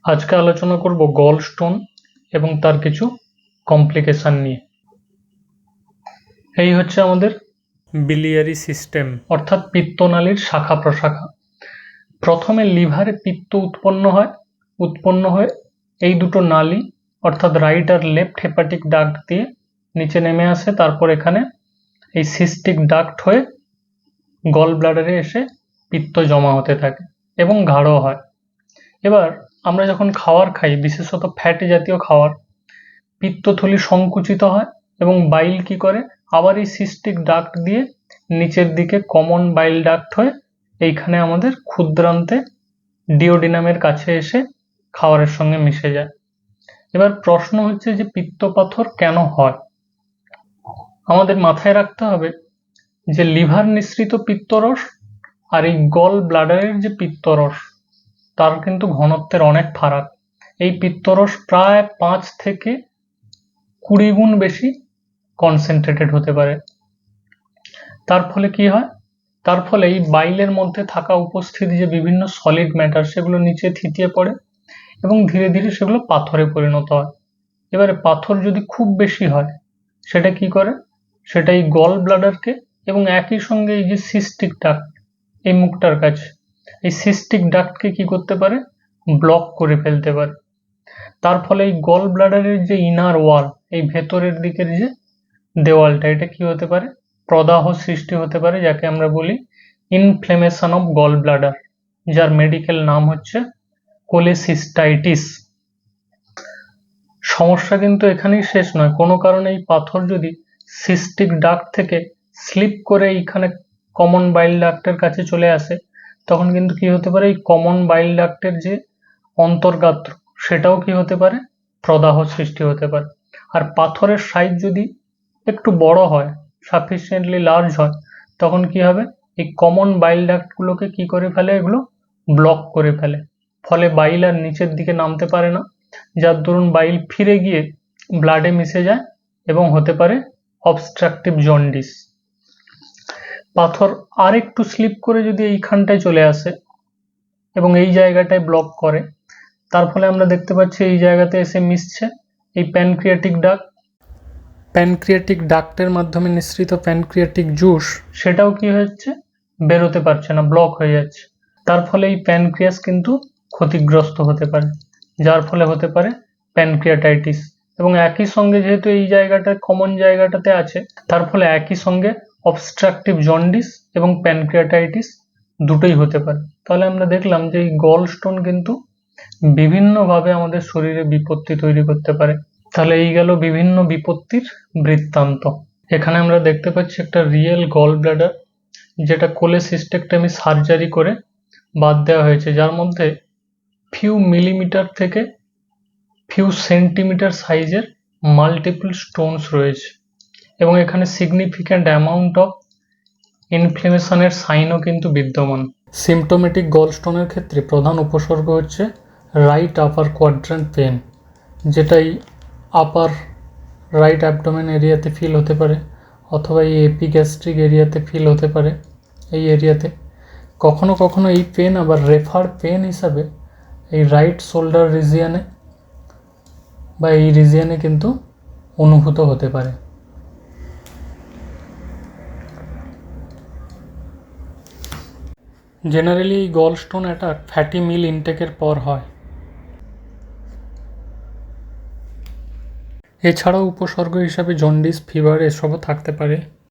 আজকে আলোচনা করব গল স্টোন এবং তার কিছু কমপ্লিকেশন নিয়ে। এই হচ্ছে আমাদের বিলিয়ারি সিস্টেম, অর্থাৎ পিত্তনালীর শাখা প্রশাখা। প্রথমে লিভারে পিত্ত উৎপন্ন হয়ে এই দুটো নালী অর্থাৎ রাইট আর লেফট হেপাটিক ডাক্ট দিয়ে নিচে নেমে আসে। তারপর এখানে এই সিস্টিক ডাক্ট হয়ে গল ব্লাডারে এসে পিত্ত জমা হতে থাকে এবং গাঢ় হয়। এবার আমরা যখন খাবার খাই, বিশেষত ফ্যাট জাতীয় খাবার, পিত্তথলি সংকুচিত হয় এবং বাইল কি করে আবার এই সিস্টিক ডাক্ট দিয়ে নিচের দিকে কমন বাইল ডাক্ট হয়ে এইখানে আমাদের ক্ষুদ্রান্তে ডিওডিনামের কাছে এসে খাবারের সঙ্গে মিশে যায়। এবার প্রশ্ন হচ্ছে যে পিত্তপাথর কেন হয়? আমাদের মাথায় রাখতে হবে যে লিভার নিঃসৃত পিত্তরস আর এই গল ব্লাডারের যে পিত্তরস, তার কিন্তু ঘনত্বের অনেক ফারাক। এই পিত্তরস প্রায় 5 থেকে 20 গুণ বেশি কনসেন্ট্রেটেড হতে পারে। তার ফলে কি হয়? তার ফলে এই বাইলের মধ্যে থাকা উপস্থিত যে বিভিন্ন সলিড ম্যাটার, সেগুলো নিচে থিতিয়ে পড়ে এবং ধীরে ধীরে সেগুলো পাথরে পরিণত হয়। এবারে পাথর যদি খুব বেশি হয়, সেটা কি করে? সেটা এই গল ব্লাডারকে এবং একই সঙ্গে এই যে সিস্টিক ডাক্ট, এই মুখটার কাছে এই সিস্টিক ডাক্টকে কি করতে পারে? ব্লক করে ফেলতে পারে। তার ফলে এই গল ব্লাডারের যে ইনার ওয়াল, এই ভেতরের দিকের যে দেওয়ালটা, এটা কি হতে পারে? প্রদাহ সৃষ্টি হতে পারে, যাকে আমরা বলি ইনফ্লেমেশন অফ গল ব্লাডার, যার মেডিকেল নাম হচ্ছে কোলেসিস্টাইটিস। সমস্যা কিন্তু এখানেই শেষ নয়। কোনো কারণে এই পাথর যদি সিস্টিক ডাক্ট থেকে স্লিপ করে এইখানে কমন বাইল ডাক্টের কাছে চলে আসে, তখন কিন্তু কি হতে পারে? এই কমন বাইল ডাক্টের যে অন্তর্গাত্র, সেটাও কি হতে পারে? প্রদাহ সৃষ্টি হতে পারে। আর পাথরের সাইজ যদি একটু বড় হয়, সাফিসিয়েন্টলি লার্জ হয়, তখন কি হবে? এই কমন বাইল ডাক্টগুলোকে কি করে ফেলে? এগুলো ব্লক করে ফেলে। ফলে বাইল আর নিচের দিকে নামতে পারে না, যার দরুন বাইল ফিরে গিয়ে ব্লাডে মিশে যায় এবং হতে পারে অবস্ট্রাকটিভ জন্ডিস। পাথর আর একটু স্লিপ করে যদি এইখানটায় চলে আসে এবং এই জায়গাটায় ব্লক করে, তার ফলে আমরা দেখতে পাচ্ছি এই জায়গাতে এসে মিশছে এই প্যানক্রিয়াটিক ডাক্ট। প্যানক্রিয়াটিক ডাক্টের মাধ্যমে নিঃসৃত প্যানক্রিয়াটিক জুস, সেটাও কি হচ্ছে? বেরোতে পারছে না, ব্লক হয়ে যাচ্ছে। তার ফলে এই প্যানক্রিয়াস কিন্তু ক্ষতিগ্রস্ত হতে পারে, যার ফলে হতে পারে প্যানক্রিয়াটাইটিস। এবং একই সঙ্গে যেহেতু এই জায়গাটা কমন জায়গাটাতে আছে, তার ফলে একই সঙ্গে অবস্ট্রাকটিভ জন্ডিস এবং প্যানক্রিয়াটাইটিস দুটোই হতে পারে। তাহলে আমরা দেখলাম যে এই গল স্টোন কিন্তু বিভিন্নভাবে আমাদের শরীরে বিপত্তি তৈরি করতে পারে। তাহলে এই গেল বিভিন্ন বিপত্তির বৃত্তান্ত। এখানে আমরা দেখতে পাচ্ছি একটা রিয়েল গল ব্লাডার, যেটা কোলেসিস্টেক্টমি সার্জারি করে বাদ দেওয়া হয়েছে, যার মধ্যে ফিউ মিলিমিটার থেকে ফিউ সেন্টিমিটার সাইজের মাল্টিপল স্টোনস রয়েছে এবং এখানে সিগনিফিক্যান্ট অ্যামাউন্ট অফ ইনফ্লেমেশনের সাইনও কিন্তু বিদ্যমান। সিমটোমেটিক গল স্টোনের ক্ষেত্রে প্রধান উপসর্গ হচ্ছে রাইট আপার কোয়াড্র্যান্ট পেন, যেটা এই আপার রাইট অ্যাবডোমেন এরিয়াতে ফিল হতে পারে, অথবা এই এপিগ্যাস্ট্রিক এরিয়াতে ফিল হতে পারে। এই এরিয়াতে কখনো কখনো এই পেন আবার রেফার পেন হিসাবে এই রাইট শোল্ডার রিজিয়ানে বা এই রিজিয়ানে কিন্তু অনুভূত হতে পারে। জেনারেলি এই গল স্টোন অ্যাটাক ফ্যাটি মিল ইনটেকের পর হয়। এছাড়াও উপসর্গ হিসাবে জন্ডিস, ফিভার এসবও থাকতে পারে।